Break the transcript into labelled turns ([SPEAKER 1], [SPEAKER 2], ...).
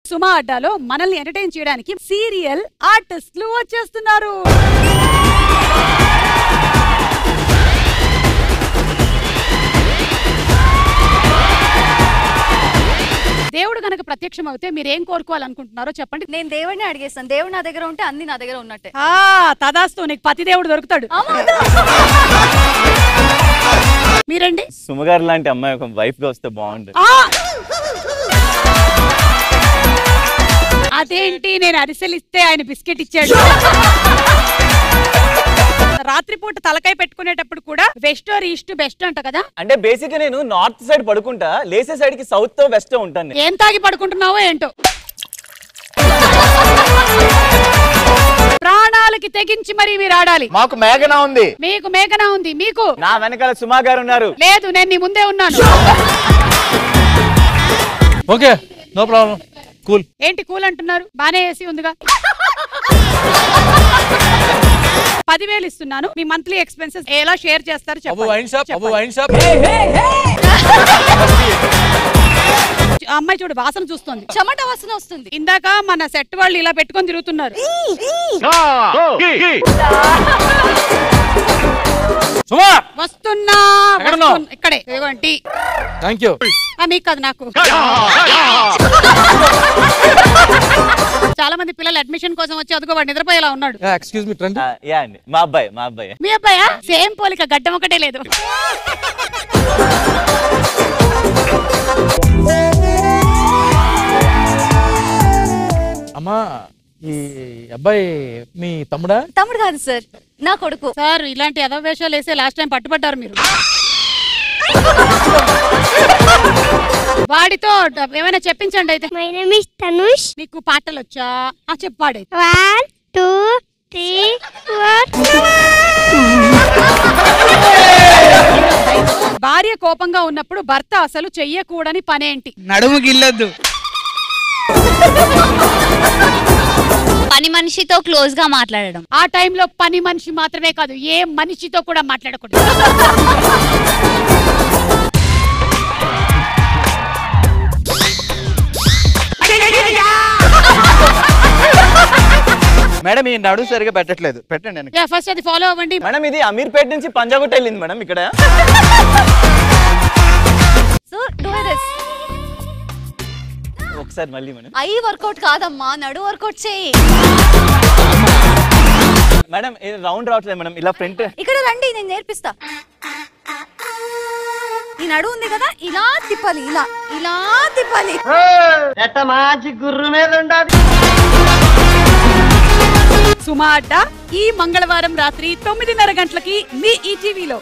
[SPEAKER 1] సుమా అడ్డాలో మనల్ని ఎంటర్టైన్ చేయడానికి సీరియల్ ఆర్టిస్టులు వచ్చేస్తున్నారు. దేవుడు గనక ప్రత్యక్షం అవుతే మీరేం కోరుకోవాలనుకుంటున్నారో చెప్పండి.
[SPEAKER 2] నేను దేవుడిని అడిగేస్తాను. దేవుడు నా దగ్గర ఉంటే అన్ని నా దగ్గర ఉన్నట్టే.
[SPEAKER 1] తదాస్తు, నీకు పతి దేవుడు దొరుకుతాడు. మీరండి?
[SPEAKER 3] సుమగారు లాంటి అమ్మాయి ఒక వైఫ్ గా వస్తే బాగుంటుంది.
[SPEAKER 1] అదేంటి, నేను అరిసెలు ఇస్తే ఆయన బిస్కెట్ ఇచ్చాడు. రాత్రిపూట తలకాయ పెట్టుకునేటప్పుడు కూడా వెస్ట్ ఆర్ ఈస్ట్ బెస్ట్ అంట కదా.
[SPEAKER 3] అంటే బేసిక్ గా నేను నార్త్ సైడ్ పడుకుంటా, లేసే సైడ్ కి సౌత్ తో వెస్ట్ ఉంటాను.
[SPEAKER 1] ఏం తాగి పడుకుంటున్నావో ఏంటో. ప్రాణాలకి తెగించి మరి మీరు ఆడాలి.
[SPEAKER 3] మాకు మేఘన ఉంది.
[SPEAKER 1] మీకు మేఘన ఉంది. మీకు
[SPEAKER 3] నా వెనకాల సుమా గారు ఉన్నారు.
[SPEAKER 1] లేదు, నేను నీ ముందే ఉన్నాను.
[SPEAKER 4] Okay, no problem. కూల్.
[SPEAKER 1] ఏంటి కూల్ అంటున్నారు? బానే ఏసీ ఉందిగా. 10,000 ఇస్తున్నాను. మీ మంత్లీ ఎక్స్పెన్సెస్ ఎలా షేర్ చేస్తారు చెప్పండి. అమ్మాయి చూడు, వాసన చూస్తుంది.
[SPEAKER 2] చెమట వాసన వస్తుంది.
[SPEAKER 1] ఇందాక మన సెట్ వాళ్ళు ఇలా పెట్టుకొని తిరుగుతున్నారు. వస్తున్నా ఇక్కడే. ఇదిగోండి.
[SPEAKER 4] థాంక్యూ.
[SPEAKER 1] మీకు కాదు, నాకు. చాలా మంది పిల్లలు అడ్మిషన్ కోసం వచ్చి అదుగో వాడు నిద్రపోయేలా ఉన్నాడు.
[SPEAKER 4] Excuse me friend.
[SPEAKER 3] యా అండి, మా అబ్బాయి.
[SPEAKER 1] మీ అబ్బాయా? సేమ్ పోలిక, గడ్డం ఒకటే లేదు.
[SPEAKER 4] అమ్మా, ఈ అబ్బాయి మీ తమ్ముడా?
[SPEAKER 2] తమ్ముడు కాదు సార్, నా కొడుకు.
[SPEAKER 1] సార్, ఇలాంటి అదవ వేషాలు వేసే లాస్ట్ టైం పట్టుబడ్డారు మీరు. వాడితో ఏమైనా చెప్పించండి అయితే.
[SPEAKER 5] My name is Tanush.
[SPEAKER 1] నీకు పాటలు వచ్చా? చెప్పాడు.
[SPEAKER 5] 1 2 3 4.
[SPEAKER 1] భార్య కోపంగా ఉన్నప్పుడు భర్త అసలు చెయ్యకూడని పనేంటి?
[SPEAKER 6] నడుము గిల్లొద్దు.
[SPEAKER 2] పని మనిషితో క్లోజ్ గా మాట్లాడడం.
[SPEAKER 1] ఆ టైంలో పని మనిషి మాత్రమే కాదు, ఏ మనిషితో కూడా మాట్లాడకూడదు.
[SPEAKER 3] మేడం ఈ నడు సరిగా పెట్టట్లేదు, పెట్టండి.
[SPEAKER 1] ఫస్ట్ అది ఫాలో అవ్వండి.
[SPEAKER 3] మేడం ఇది అమీర్పేట నుంచి పంజాగుట్ట వెళ్ళింది మేడం. ఇక్కడ ఒకసారి మళ్ళీ మేడం.
[SPEAKER 2] ఐ వర్కౌట్ కాదమ్మా, నడు వర్కౌట్ చేయి.
[SPEAKER 3] మేడం రౌండ్ రావట్లేదు మేడం, ఇలా ఫ్రంట్.
[SPEAKER 2] ఇక్కడ రండి, నేను నేర్పిస్తా. ఈ నడు ఉంది కదా, ఇలా తిప్పాలి, ఇలా తిప్పాలి.
[SPEAKER 6] మంచి గుర్రు మీద ఉండాలి.
[SPEAKER 1] సుమా అడ్డా ఈ మంగళవారం రాత్రి 9:30 గంటలకి మీ ఈటీవీలో.